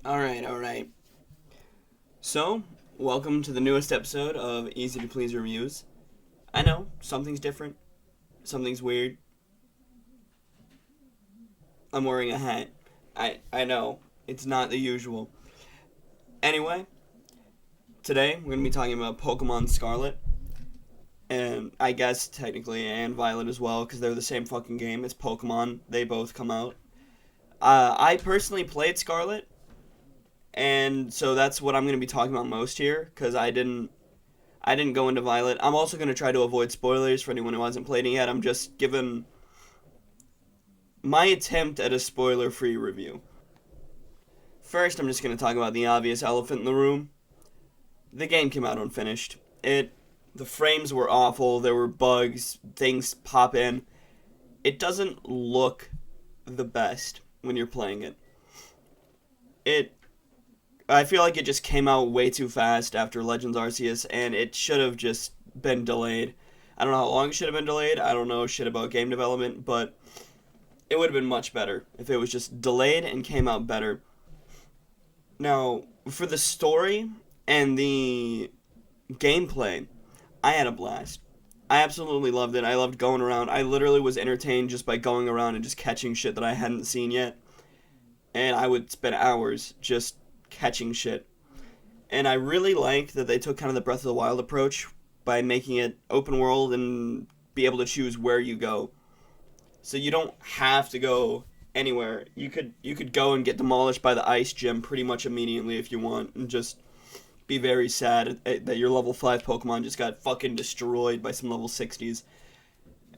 Alright. So, welcome to the newest episode of Easy to Please Reviews. I know, something's different, something's weird. I'm wearing a hat. I know, it's not the usual. Anyway, today we're going to be talking about Pokemon Scarlet. And I guess technically, and Violet as well, because they're the same fucking game. It's Pokemon. They both come out. I personally played Scarlet, and so that's what I'm going to be talking about most here, because I didn't go into Violet. I'm also going to try to avoid spoilers for anyone who hasn't played it yet. I'm just giving my attempt at a spoiler-free review. First, I'm just going to talk about the obvious elephant in the room. The game came out unfinished. The frames were awful. There were bugs. Things pop in. It doesn't look the best when you're playing it. I feel like it just came out way too fast after Legends Arceus, and it should have just been delayed. I don't know how long it should have been delayed. I don't know shit about game development, but it would have been much better if it was just delayed and came out better. Now, for the story and the gameplay, I had a blast. I absolutely loved it. I loved going around. I literally was entertained just by going around and just catching shit that I hadn't seen yet. And I would spend hours just catching shit. And I really liked that they took kind of the Breath of the Wild approach by making it open world and be able to choose where you go. So you don't have to go anywhere. You could go and get demolished by the ice gym pretty much immediately if you want, and just be very sad that your level 5 Pokemon just got fucking destroyed by some level 60s.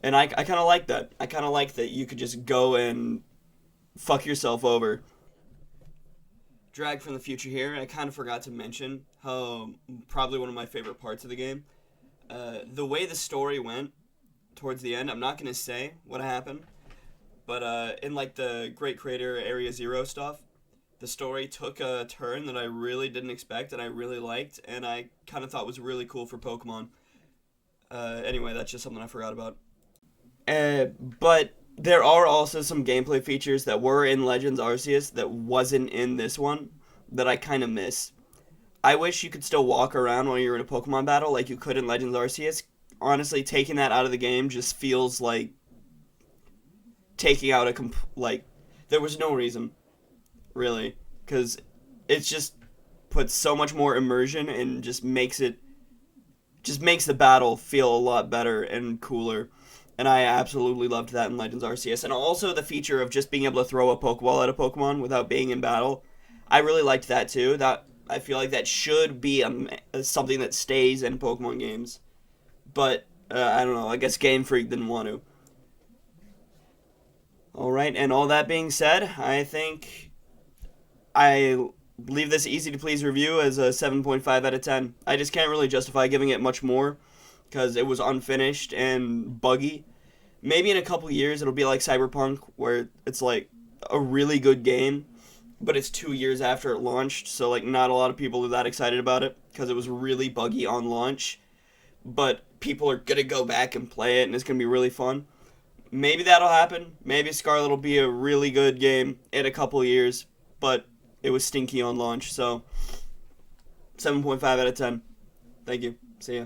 And I kind of like that. I kind of like that you could just go and fuck yourself over. Drag from the future here, I kind of forgot to mention how probably one of my favorite parts of the game. The way the story went towards the end, I'm not going to say what happened, but in like the Great Crater Area Zero stuff, the story took a turn that I really didn't expect and I really liked, and I kind of thought was really cool for Pokemon. Anyway, that's just something I forgot about. But there are also some gameplay features that were in Legends Arceus that wasn't in this one that I kind of miss. I wish you could still walk around while you're in a Pokemon battle like you could in Legends Arceus. Honestly, taking that out of the game just feels like taking out there was no reason, really, because it just puts so much more immersion and just makes the battle feel a lot better and cooler. And I absolutely loved that in Legends Arceus. And also the feature of just being able to throw a Pokeball at a Pokemon without being in battle. I really liked that too. I feel like that should be something that stays in Pokemon games. But, I don't know, I guess Game Freak didn't want to. Alright, and all that being said, I think I leave this easy to please review as a 7.5 out of 10. I just can't really justify giving it much more because it was unfinished and buggy. Maybe in a couple years it'll be like Cyberpunk, where it's like a really good game, but it's 2 years after it launched, so like not a lot of people are that excited about it because it was really buggy on launch. But people are gonna go back and play it, and it's gonna be really fun. Maybe that'll happen. Maybe Scarlet will be a really good game in a couple years, but it was stinky on launch, so 7.5 out of 10. Thank you. See ya.